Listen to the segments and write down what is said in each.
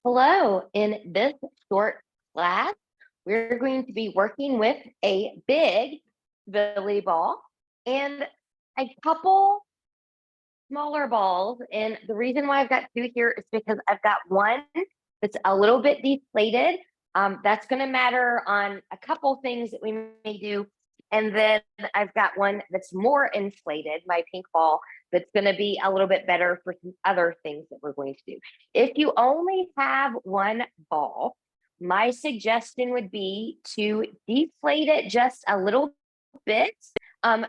Hello, in this short class, we're going to be working with a big stability ball and a couple smaller balls. And the reason why I've got two here is because I've got one that's a little bit deflated. That's going to matter on a couple things that we may do. And then I've got one that's more inflated, my pink ball, that's going to be a little bit better for some other things that we're going to do. If you only have one ball, my suggestion would be to deflate it just a little bit,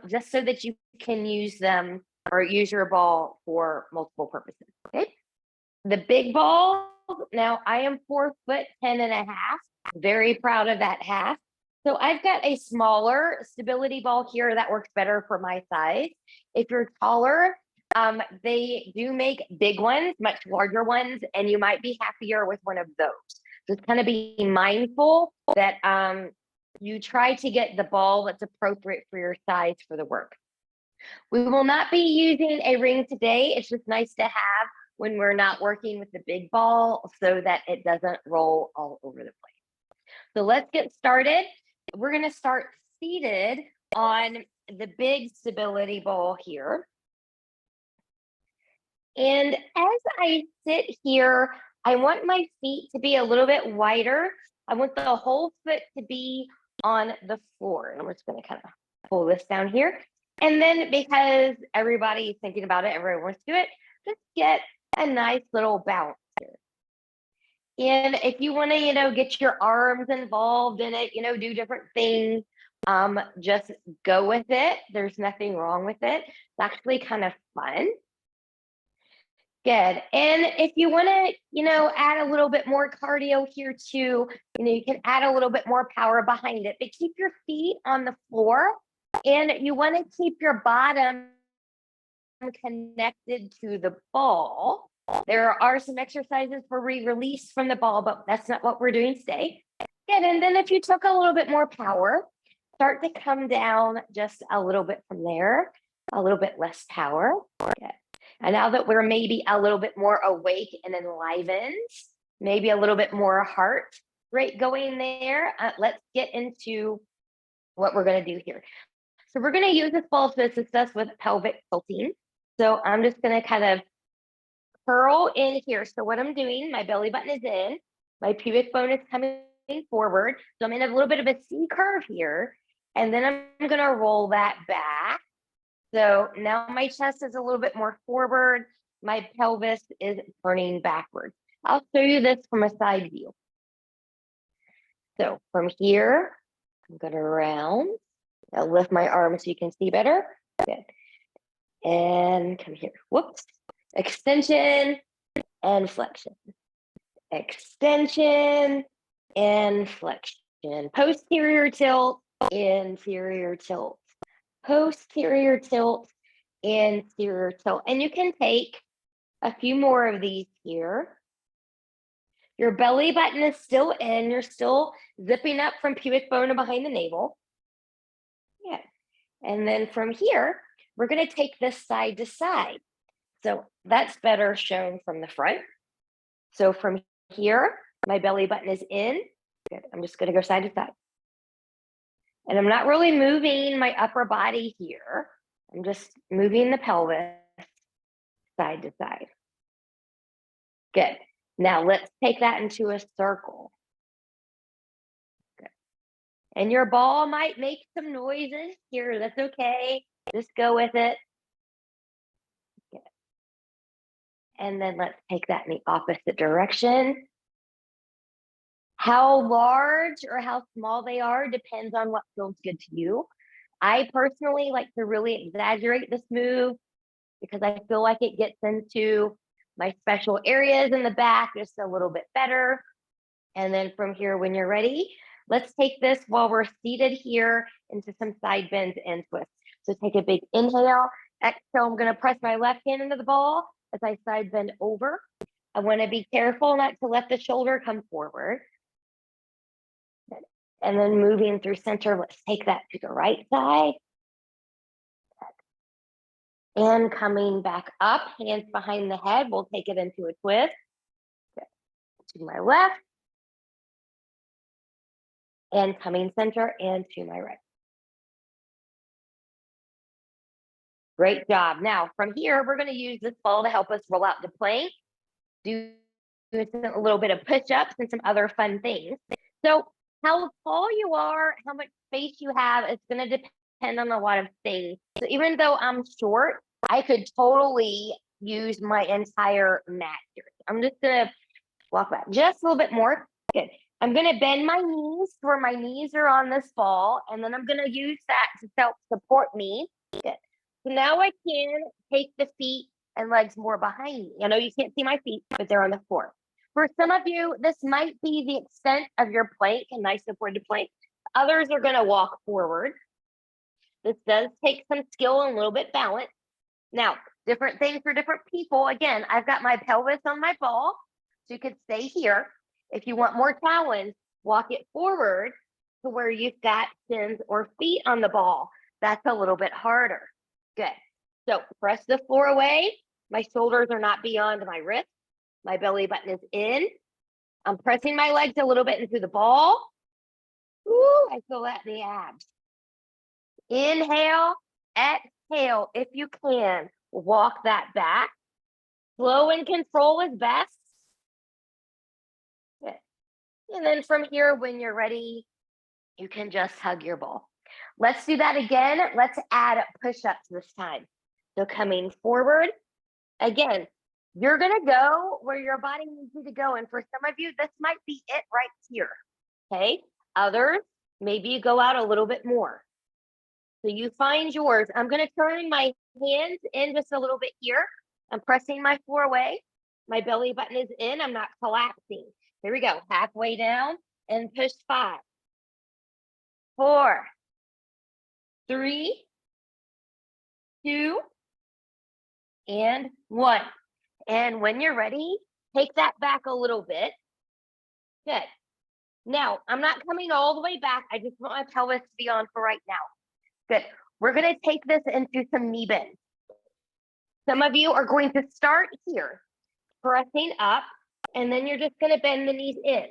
just so that you can use them or use your ball for multiple purposes. Okay. The big ball, now I am 4'10" and a half. Very proud of that half. So I've got a smaller stability ball here that works better for my size. If you're taller, they do make big ones, much larger ones, and you might be happier with one of those. Just kind of be mindful that you try to get the ball that's appropriate for your size for the work. We will not be using a ring today. It's just nice to have when we're not working with the big ball so that it doesn't roll all over the place. So let's get started. We're going to start seated on the big stability ball here. And as I sit here, I want my feet to be a little bit wider. I want the whole foot to be on the floor. And I'm just going to kind of pull this down here. And then because everybody's thinking about it, everyone wants to do it, just get a nice little bounce here. And if you want to, get your arms involved in it, do different things, just go with it. There's nothing wrong with it. It's actually kind of fun. Good. And if you want to, add a little bit more cardio here too, you can add a little bit more power behind it, but keep your feet on the floor and you want to keep your bottom connected to the ball. There are some exercises where we release from the ball, but that's not what we're doing today. Good. And then if you took a little bit more power, start to come down just a little bit from there, a little bit less power. Good. And now that we're maybe a little bit more awake and enlivened, maybe a little bit more heart rate going there, let's get into what we're going to do here. So we're going to use this ball to assist us with pelvic tilting. So I'm just going to kind of curl in here. So what I'm doing, my belly button is in, my pubic bone is coming forward. So I'm in a little bit of a C curve here. And then I'm going to roll that back. So now my chest is a little bit more forward. My pelvis is turning backwards. I'll show you this from a side view. So from here, I'm going to round. I'll lift my arms so you can see better. Good. And come here. Whoops. Extension and flexion. Extension and flexion. Posterior tilt, inferior tilt. Posterior tilt, anterior tilt. And you can take a few more of these here. Your belly button is still in. You're still zipping up from pubic bone to behind the navel. Yeah. And then from here, we're going to take this side to side. So that's better shown from the front. So from here, my belly button is in. Good. I'm just going to go side to side. And I'm not really moving my upper body here. I'm just moving the pelvis side to side. Good. Now let's take that into a circle. Good. And your ball might make some noises here. That's okay. Just go with it. Good. And then let's take that in the opposite direction. How large or how small they are depends on what feels good to you. I personally like to really exaggerate this move because I feel like it gets into my special areas in the back just a little bit better. And then from here, when you're ready, let's take this while we're seated here into some side bends and twists. So take a big inhale, exhale. I'm going to press my left hand into the ball as I side bend over. I want to be careful not to let the shoulder come forward. And then moving through center, let's take that to the right side. And coming back up, hands behind the head, we'll take it into a twist. to my left, and coming center and to my right. Great job. Now from here, we're going to use this ball to help us roll out the plank, do a little bit of push-ups and some other fun things. So how tall you are, how much space you have, it's going to depend on a lot of things. So even though I'm short, I could totally use my entire mat here. I'm just going to walk back just a little bit more. Good. I'm going to bend my knees where my knees are on this ball, and then I'm going to use that to help support me. Good. So now I can take the feet and legs more behind me. I know you can't see my feet, but they're on the floor. For some of you, this might be the extent of your plank, a nice supported plank. Others are going to walk forward. This does take some skill and a little bit balance. Now, different things for different people. Again, I've got my pelvis on my ball, so you could stay here. If you want more challenge, walk it forward to where you've got shins or feet on the ball. That's a little bit harder. Good. So press the floor away. My shoulders are not beyond my wrist. My belly button is in. I'm pressing my legs a little bit into the ball. Ooh, I feel that in the abs. Inhale, exhale. If you can, walk that back. Slow and control is best. Good. And then from here, when you're ready, you can just hug your ball. Let's do that again. Let's add push-ups this time. So coming forward, again, you're going to go where your body needs you to go. And for some of you, this might be it right here. Okay. Others, maybe you go out a little bit more. So you find yours. I'm going to turn my hands in just a little bit here. I'm pressing my floor away. My belly button is in. I'm not collapsing. Here we go. Halfway down and push 5, 4, 3, 2, and 1. And when you're ready, take that back a little bit. Good. Now, I'm not coming all the way back. I just want my pelvis to be on for right now. Good. We're going to take this into some knee bends. Some of you are going to start here, pressing up, and then you're just going to bend the knees in.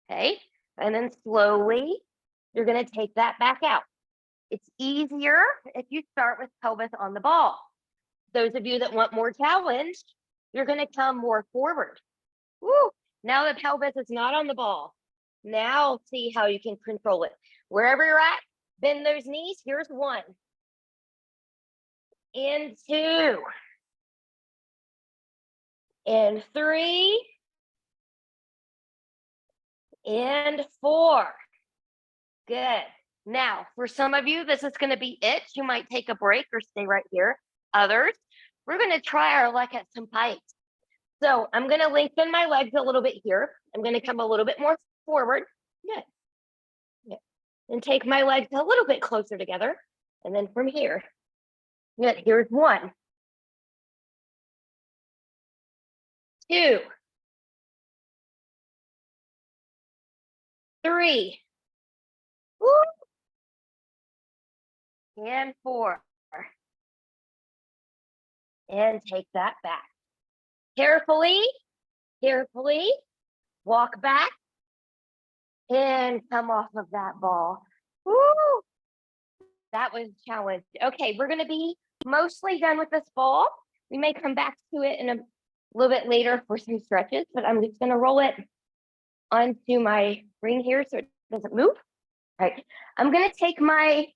Okay. And then slowly, you're going to take that back out. It's easier if you start with pelvis on the ball. Those of you that want more challenge, you're going to come more forward. Woo! Now the pelvis is not on the ball. Now see how you can control it. Wherever you're at, bend those knees. Here's 1. And 2. And 3. And 4. Good. Now, for some of you, this is going to be it. You might take a break or stay right here. Others, we're going to try our luck at some pikes. So I'm going to lengthen my legs a little bit here. I'm going to come a little bit more forward. Good. Good. And take my legs a little bit closer together. And then from here, good. Here's 1, 2, 3, woo, and 4. And take that back. Carefully, carefully walk back and come off of that ball. Woo! That was a challenge. Okay, we're going to be mostly done with this ball. We may come back to it in a little bit later for some stretches, but I'm just going to roll it onto my ring here so it doesn't move. All right, I'm going to take my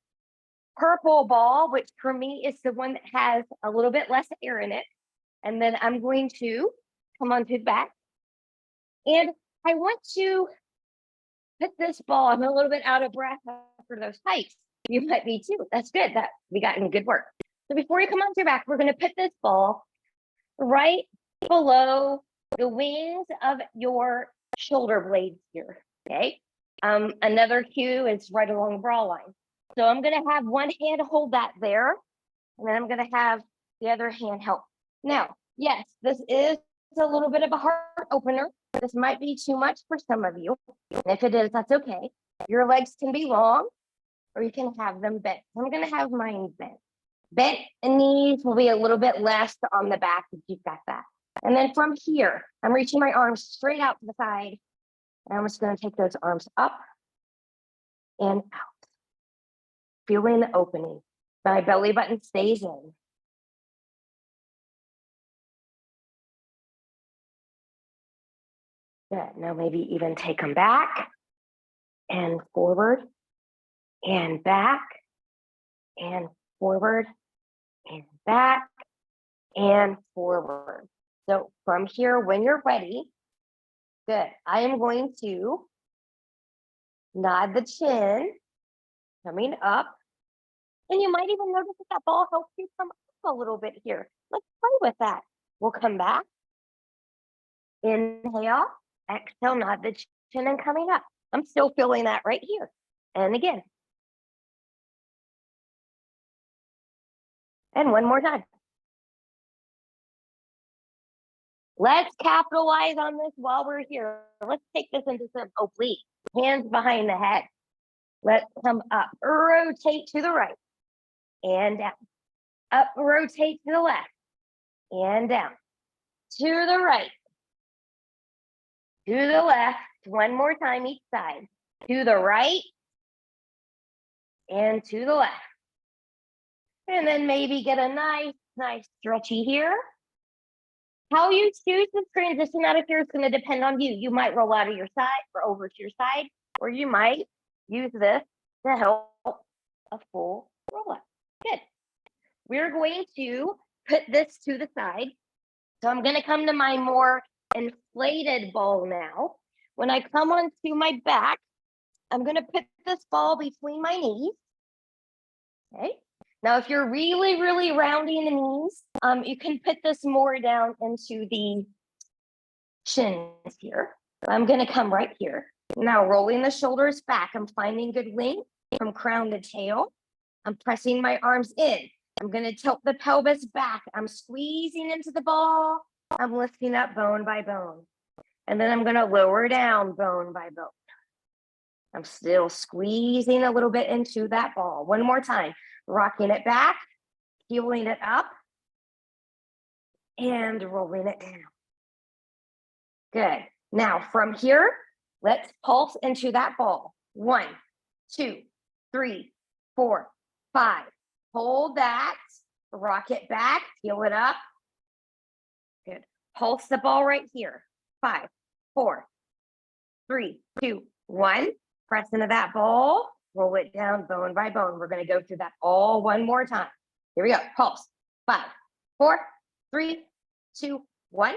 purple ball, which for me is the one that has a little bit less air in it. And then I'm going to come onto the back. And I want to put this ball, I'm a little bit out of breath after those hikes. You might be too. That's good. That we got in good work. So before you come onto your back, we're going to put this ball right below the wings of your shoulder blades here. Okay. Another cue is right along the bra line. So I'm going to have one hand hold that there, and then I'm going to have the other hand help. Now, yes, this is a little bit of a heart opener. This might be too much for some of you. And if it is, that's okay. Your legs can be long, or you can have them bent. I'm going to have mine bent. Bent knees will be a little bit less on the back if you've got that. And then from here, I'm reaching my arms straight out to the side. And I'm just going to take those arms up and out, feeling the opening. My belly button stays in. Good. Now maybe even take them back and forward and back and forward and back and forward. So from here, when you're ready, good. I am going to nod the chin, coming up. And you might even notice that ball helps you come up a little bit here. Let's play with that. We'll come back. Inhale, exhale, nod the chin and coming up. I'm still feeling that right here. And again. And one more time. Let's capitalize on this while we're here. Let's take this into some oblique. Hands behind the head. Let's come up. Rotate to the right. And down. Up, rotate to the left. And down. To the right. To the left. One more time each side. To the right. And to the left. And then maybe get a nice stretchy here. How you choose to transition out of here is going to depend on you. You might roll out of your side or over to your side, or you might use this to help a full roll up. Good. We're going to put this to the side. So I'm going to come to my more inflated ball now. When I come onto my back, I'm going to put this ball between my knees. Okay. Now, if you're really rounding the knees, you can put this more down into the shins here. I'm going to come right here. Now, rolling the shoulders back. I'm finding good length from crown to tail. I'm pressing my arms in. I'm going to tilt the pelvis back. I'm squeezing into the ball. I'm lifting up bone by bone. And then I'm going to lower down bone by bone. I'm still squeezing a little bit into that ball. One more time. Rocking it back, heeling it up, and rolling it down. Good. Now from here, let's pulse into that ball. 1, 2, 3, 4, 5. Hold that. Rock it back, heel it up. Good. Pulse the ball right here. 5, 4, 3, 2, 1. Press into that ball. Roll it down bone by bone. We're going to go through that all one more time. Here we go. Pulse. 5, 4, 3, 2, 1.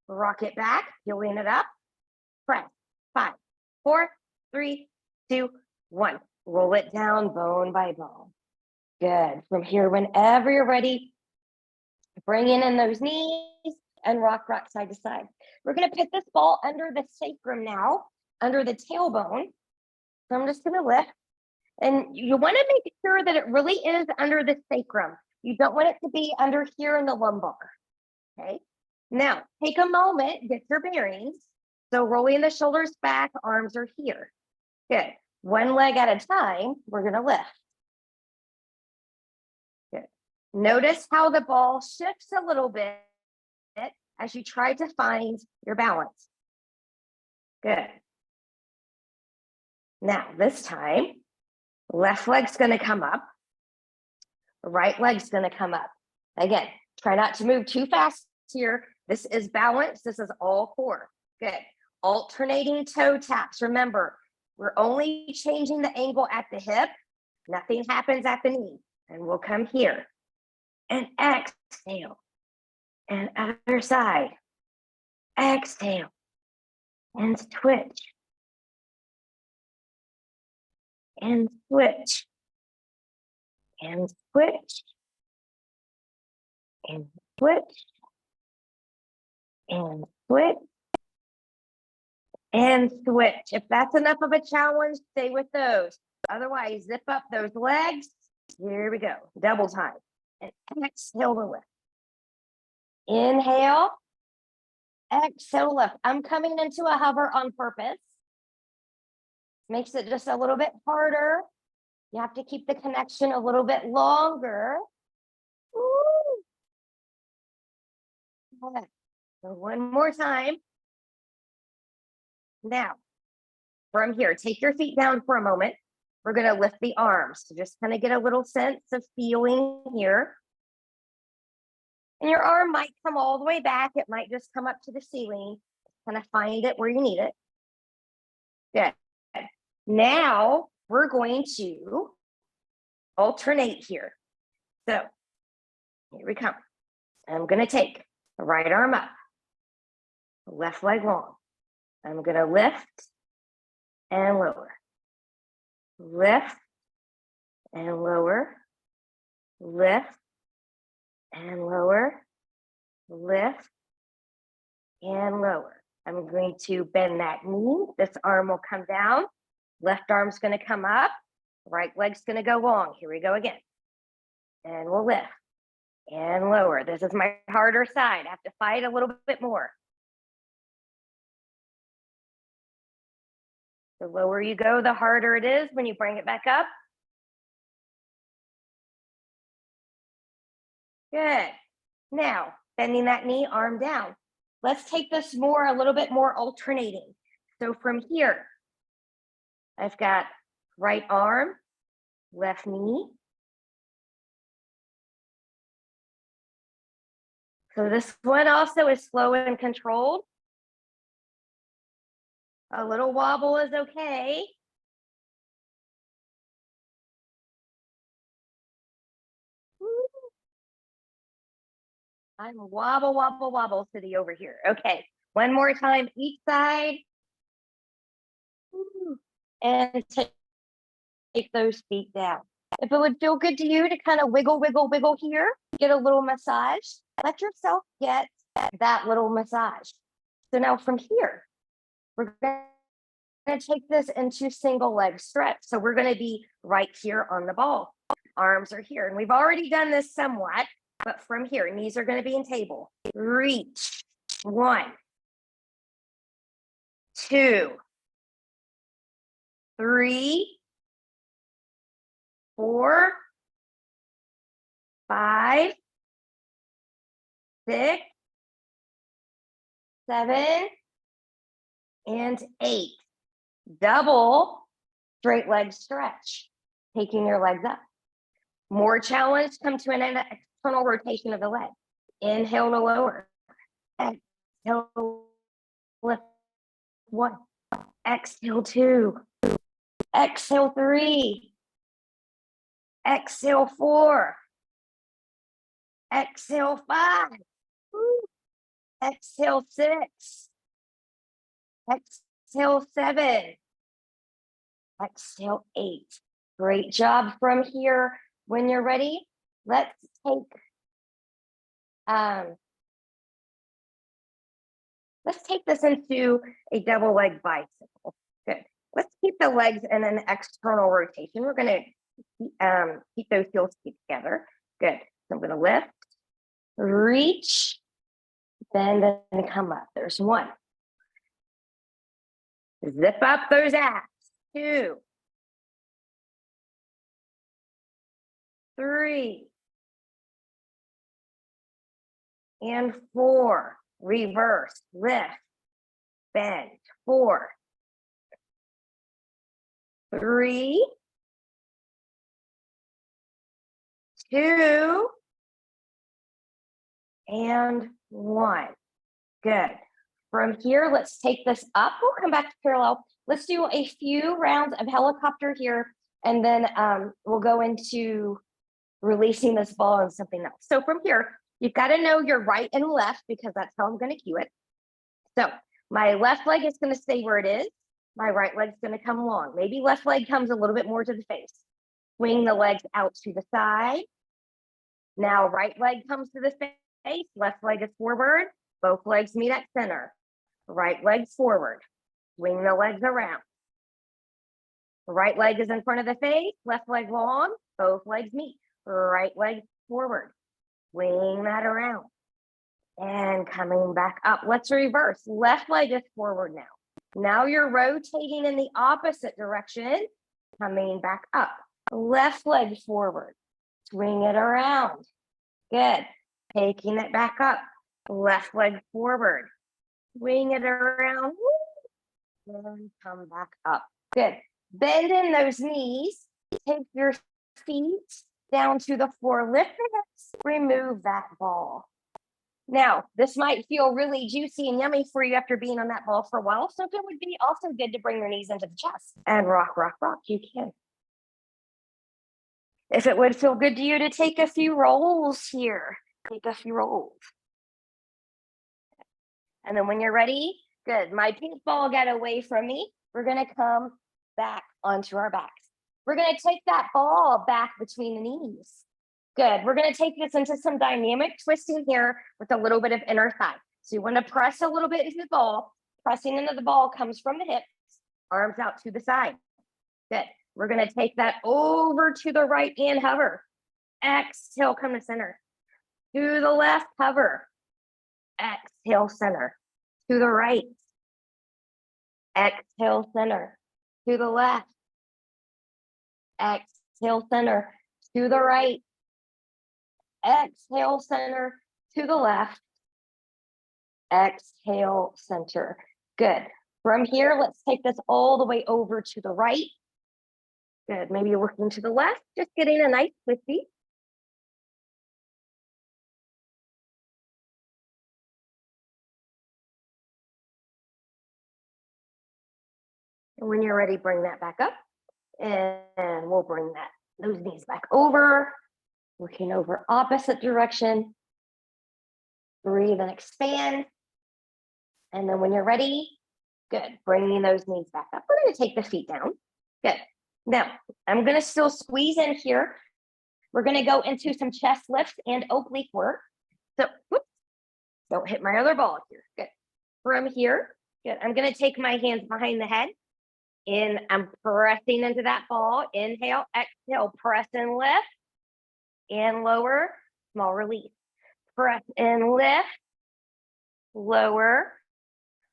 Rock it back, heeling it up. Press. 5, 4, 3, 2, 1. Roll it down bone by bone. Good. From here, whenever you're ready, bring in those knees and rock side to side. We're going to put this ball under the sacrum now, under the tailbone. So I'm just going to lift. And you want to make sure that it really is under the sacrum. You don't want it to be under here in the lumbar. Okay. Now, take a moment, get your bearings. So rolling the shoulders back, arms are here. Good. One leg at a time, we're going to lift. Good. Notice how the ball shifts a little bit as you try to find your balance. Good. Now, this time, left leg's going to come up. Right leg's going to come up. Again, try not to move too fast here. This is balance. This is all core. Good. Alternating toe taps. Remember, we're only changing the angle at the hip. Nothing happens at the knee. And we'll come here. And exhale. And other side. Exhale. And switch. And switch. And switch. And switch. And switch. And switch. If that's enough of a challenge, stay with those. Otherwise, zip up those legs. Here we go. Double time. And exhale to lift. Inhale. Exhale lift. I'm coming into a hover on purpose. Makes it just a little bit harder. You have to keep the connection a little bit longer. Ooh. So one more time. Now, from here, take your feet down for a moment. We're going to lift the arms. So just kind of get a little sense of feeling here. And your arm might come all the way back. It might just come up to the ceiling. Kind of find it where you need it. Good. Now we're going to alternate here. So here we come. I'm going to take the right arm up, left leg long. I'm going to lift and lower, lift and lower, lift and lower, lift and lower. I'm going to bend that knee. This arm will come down. Left arm's going to come up. Right leg's going to go long. Here we go again. And we'll lift and lower. This is my harder side. I have to fight a little bit more. The lower you go, the harder it is when you bring it back up. Good. Now, bending that knee, arm down. Let's take this a little bit more alternating. So from here, I've got right arm, left knee. So this one also is slow and controlled. A little wobble is okay. I'm wobble, wobble, wobble city over here. Okay, one more time, each side. And take those feet down. If it would feel good to you to kind of wiggle, wiggle, wiggle here, get a little massage, let yourself get that little massage. So now from here, we're going to take this into single leg stretch. So we're going to be right here on the ball. Arms are here. And we've already done this somewhat, but from here, knees are going to be in table. Reach. 1, 2, 3, 4, 5, 6, 7, and 8. Double straight leg stretch, taking your legs up. More challenge, come to an external rotation of the leg. Inhale to lower. Exhale to lift. 1. Exhale 2. Exhale 3. Exhale 4. Exhale 5. Exhale 6. Exhale 7. Exhale 8. Great job from here. When you're ready, let's take this into a double leg bicycle. Good. Let's keep the legs in an external rotation. We're going to keep those heels together. Good. So I'm going to lift, reach, bend, and come up. There's 1. Zip up those abs. 2, 3, and 4. Reverse, lift, bend. 4, 3, 2, and 1. Good. From here, let's take this up. We'll come back to parallel. Let's do a few rounds of helicopter here, and then we'll go into releasing this ball and something else. So from here, you've got to know your right and left because that's how I'm going to cue it. So my left leg is going to stay where it is. My right leg's going to come long. Maybe left leg comes a little bit more to the face. Swing the legs out to the side. Now right leg comes to the face. Left leg is forward. Both legs meet at center. Right leg forward. Swing the legs around. Right leg is in front of the face. Left leg long. Both legs meet. Right leg forward. Swing that around. And coming back up. Let's reverse. Left leg is forward now. Now you're rotating in the opposite direction. Coming back up. Left leg forward. Swing it around. Good. Taking it back up. Left leg forward. Swing it around. And come back up. Good. Bend in those knees. Take your feet down to the floor. Lift your hips. Remove that ball. Now, this might feel really juicy and yummy for you after being on that ball for a while. So it would be also good to bring your knees into the chest and rock, rock, rock. You can. If it would feel good to you to take a few rolls here, take a few rolls. And then when you're ready, good. My pink ball got away from me. We're going to come back onto our backs. We're going to take that ball back between the knees. Good. We're going to take this into some dynamic twisting here with a little bit of inner thigh. So you want to press a little bit into the ball. Pressing into the ball comes from the hips, arms out to the side. Good. We're going to take that over to the right and hover. Exhale, come to center. To the left, hover. Exhale, center. To the right. Exhale, center. To the left. Exhale, center. To the right. Exhale, center. To the left. Exhale, center. Good. From here, let's take this all the way over to the right. Good. Maybe you're looking to the left, just getting a nice twisty. And when you're ready, bring that back up. And we'll bring those knees back over. Looking over opposite direction. Breathe and expand. And then when you're ready, good. Bringing those knees back up. We're going to take the feet down. Good. Now, I'm going to still squeeze in here. We're going to go into some chest lifts and oblique work. So, whoops, don't hit my other ball here. Good. From here, good. I'm going to take my hands behind the head. And I'm pressing into that ball. Inhale, exhale, press and lift. And lower, small release. Press and lift. Lower,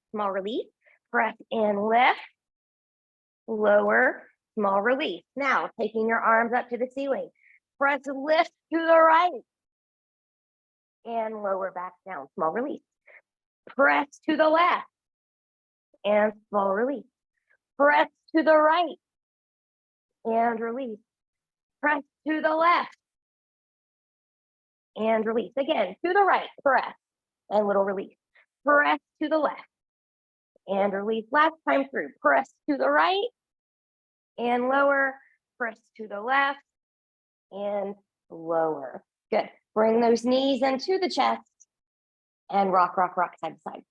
small release. Press and lift. Lower, small release. Now, taking your arms up to the ceiling. Press and lift to the right. And lower back down, small release. Press to the left. And small release. Press to the right. And release. Press to the left. And release. Again, to the right, press. And little release. Press to the left. And release. Last time through. Press to the right. And lower. Press to the left. And lower. Good. Bring those knees into the chest. And rock, rock, rock, side to side.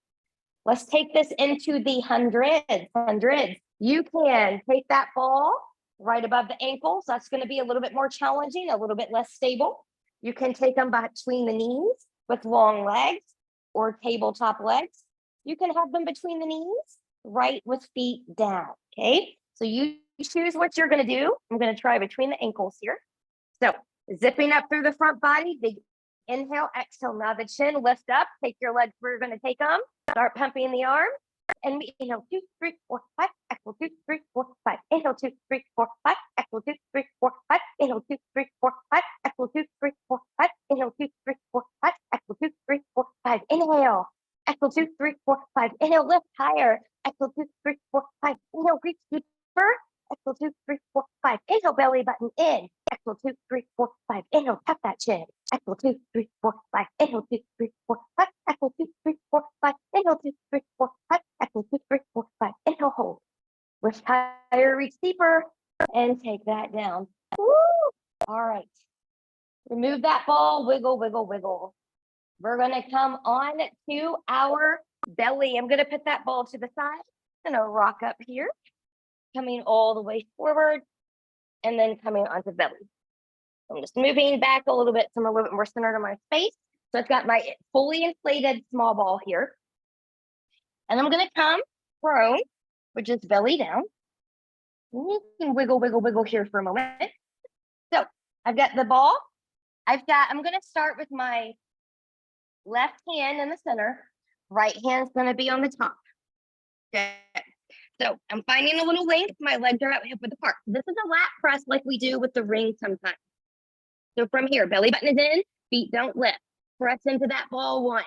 Let's take this into the hundreds. You can take that ball right above the ankles. That's going to be a little bit more challenging, a little bit less stable. You can take them between the knees with long legs or tabletop legs. You can have them between the knees, right with feet down, okay? So you choose what you're going to do. I'm going to try between the ankles here. So zipping up through the front body, big inhale, exhale. Now the chin, lift up, take your legs where you're going to take them. Start pumping the arms. And we inhale 2, 3, 4, 5. Exhale 2, 3, 4, 5. Inhale 2, 3, 4, 5. Exhale 2, 3, 4, 5. Inhale 2, 3, 4, 5. Exhale 2, 3, 4, 5. Inhale 2, 3, 4, 5. Exhale 2, 3, 4, 5. Inhale. Exhale 2, 3, 4, 5. Inhale, lift higher. Exhale 2, 3, 4, 5. Inhale, reach deeper. Exhale 2, 3, 4, 5. Inhale, belly button in. Exhale 2, 3, 4, 5. Inhale, tap that chin. Exhale 2, 3, 4, 5. Inhale 2, 3, 4, 5. Exhale 2, 3, 4, 5. Inhale 2, 3, 4, 5. Exhale 2, 3, 4, 5. Inhale, hold. Lift higher, reach deeper, and take that down. Woo! All right. Remove that ball. Wiggle, wiggle, wiggle. We're going to come on to our belly. I'm going to put that ball to the side. I'm going to rock up here, coming all the way forward, and then coming onto belly. I'm just moving back a little bit so I'm a little bit more centered on my space. So I've got my fully inflated small ball here. And I'm going to come prone, which is belly down. You can wiggle, wiggle, wiggle here for a moment. So I've got the ball. I'm going to start with my left hand in the center. Right hand's going to be on the top. Okay. So I'm finding a little length. My legs are out hip width apart. This is a lat press like we do with the ring sometimes. So from here, belly button is in, feet don't lift. Press into that ball 1,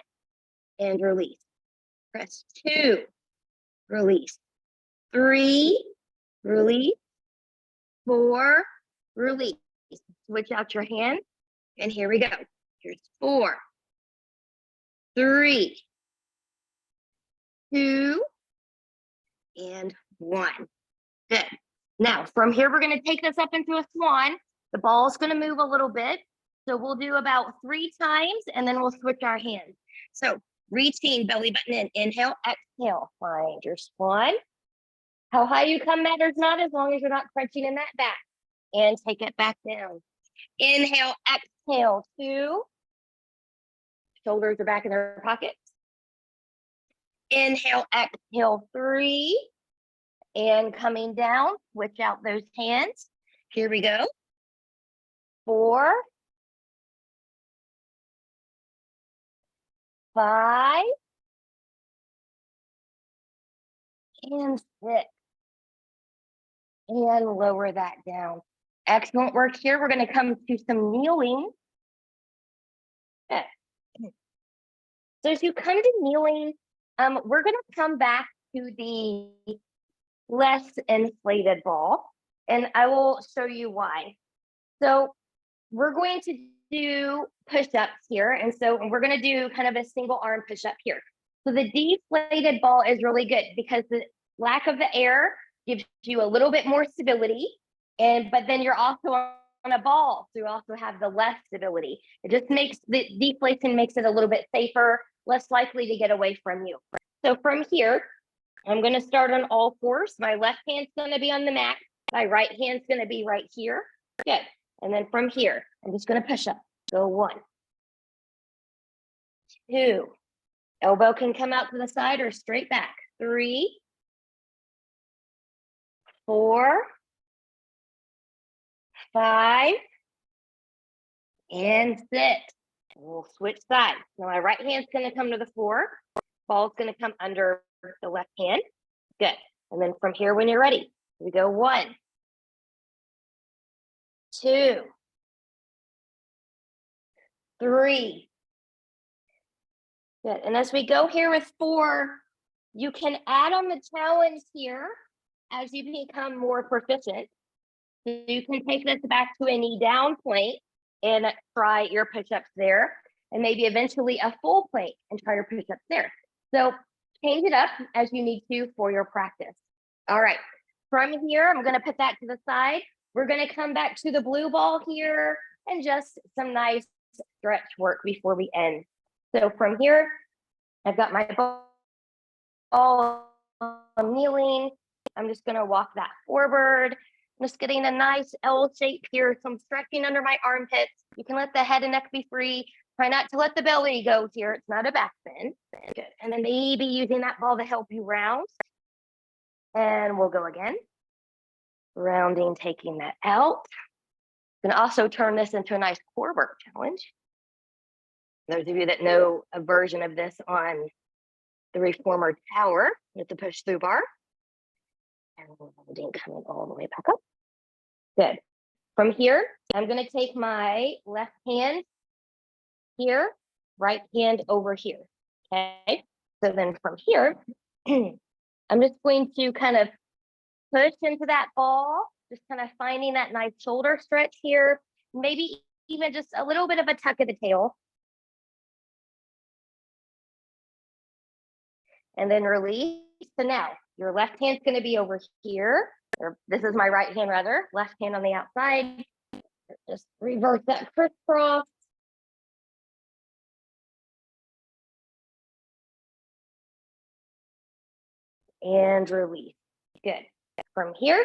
and release. Press 2, release. 3, release. 4, release. Switch out your hand, and here we go. Here's 4, 3, 2, and 1. Good. Now, from here, we're going to take this up into a swan. The ball is going to move a little bit. So we'll do about 3 times, and then we'll switch our hands. So reaching belly button in. Inhale, exhale. Find your swan. How high you come matters not, as long as you're not crunching in that back. And take it back down. Inhale, exhale. 2. Shoulders are back in their pockets. Inhale, exhale. 3. And coming down, switch out those hands. Here we go. 4, 5, and 6. And lower that down. Excellent work here. We're going to come to some kneeling. So as you come to kneeling, we're going to come back to the less inflated ball, and I will show you why. So we're going to do push-ups here, and so we're going to do kind of a single arm push-up here. So the deflated ball is really good because the lack of the air gives you a little bit more stability, but then you're also on a ball, so you also have the less stability. It just makes the deflation makes it a little bit safer, less likely to get away from you. So from here, I'm going to start on all 4s. My left hand's going to be on the mat. My right hand's going to be right here. Good. And then from here, I'm just going to push up. Go 1, 2. Elbow can come out to the side or straight back. 3, 4, 5, and 6. We'll switch sides. Now my right hand's going to come to the floor. Ball's going to come under the left hand. Good. And then from here, when you're ready, we go 1, 2, 3. Good. And as we go here with 4, you can add on the challenge here as you become more proficient. So you can take this back to a knee down plank and try your push-ups there, and maybe eventually a full plank and try your push-ups there. So change it up as you need to for your practice. All right, from here, I'm going to put that to the side. We're going to come back to the blue ball here and just some nice stretch work before we end. So from here, I've got my ball, I'm kneeling. I'm just going to walk that forward. I'm just getting a nice L shape here. So I'm stretching under my armpits. You can let the head and neck be free. Try not to let the belly go here. It's not a back bend. Good. And then maybe using that ball to help you round. And we'll go again. Rounding, taking that out. You can also turn this into a nice core work challenge. Those of you that know a version of this on the reformer tower with the push through bar. And rounding, coming all the way back up. Good. From here, I'm going to take my left hand here, right hand over here. Okay. So then from here, I'm just going to kind of push into that ball, just kind of finding that nice shoulder stretch here, maybe even just a little bit of a tuck of the tail. And then release. So now your left hand's going to be over here, or this is my right hand rather, left hand on the outside. Just reverse that crisscross. And release. Good. From here.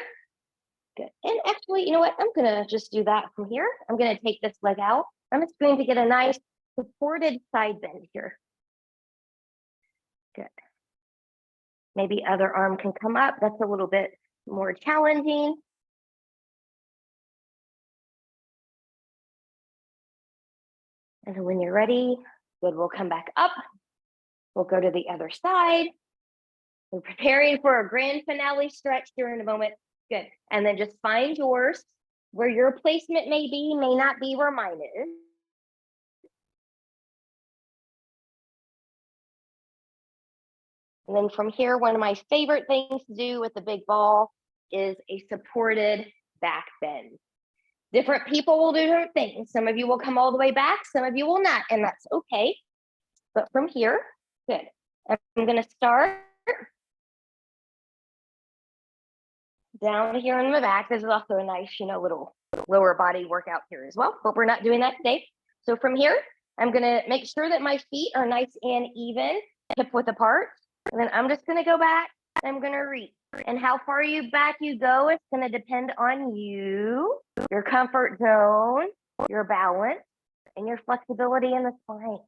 Good. And actually, you know what? I'm going to just do that from here. I'm going to take this leg out. I'm just going to get a nice supported side bend here. Good. Maybe other arm can come up. That's a little bit more challenging. And then when you're ready, good, we'll come back up. We'll go to the other side. We're preparing for a grand finale stretch here in a moment. Good. And then just find yours. Where your placement may be, may not be where mine is. And then from here, one of my favorite things to do with the big ball is a supported back bend. Different people will do different things. Some of you will come all the way back, some of you will not, and that's okay. But from here, good. I'm going to start down here in the back. This is also a nice, little lower body workout here as well, but we're not doing that today. So from here, I'm going to make sure that my feet are nice and even, hip width apart. And then I'm just going to go back. I'm going to reach. And how far back you go is going to depend on you, your comfort zone, your balance, and your flexibility in the spine.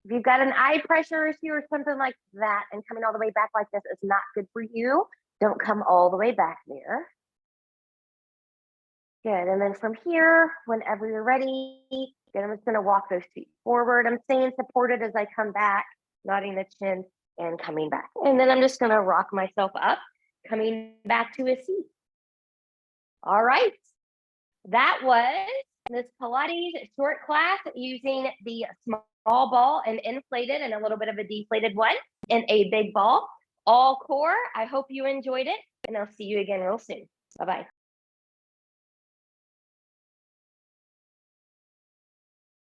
If you've got an eye pressure issue or something like that, and coming all the way back like this is not good for you, don't come all the way back there. Good. And then from here, whenever you're ready, good, I'm just going to walk those feet forward. I'm staying supported as I come back, nodding the chin and coming back. And then I'm just going to rock myself up, coming back to a seat. All right. That was this Pilates short class using the small ball and inflated and a little bit of a deflated one and a big ball, all core. I hope you enjoyed it, and I'll see you again real soon. Bye-bye.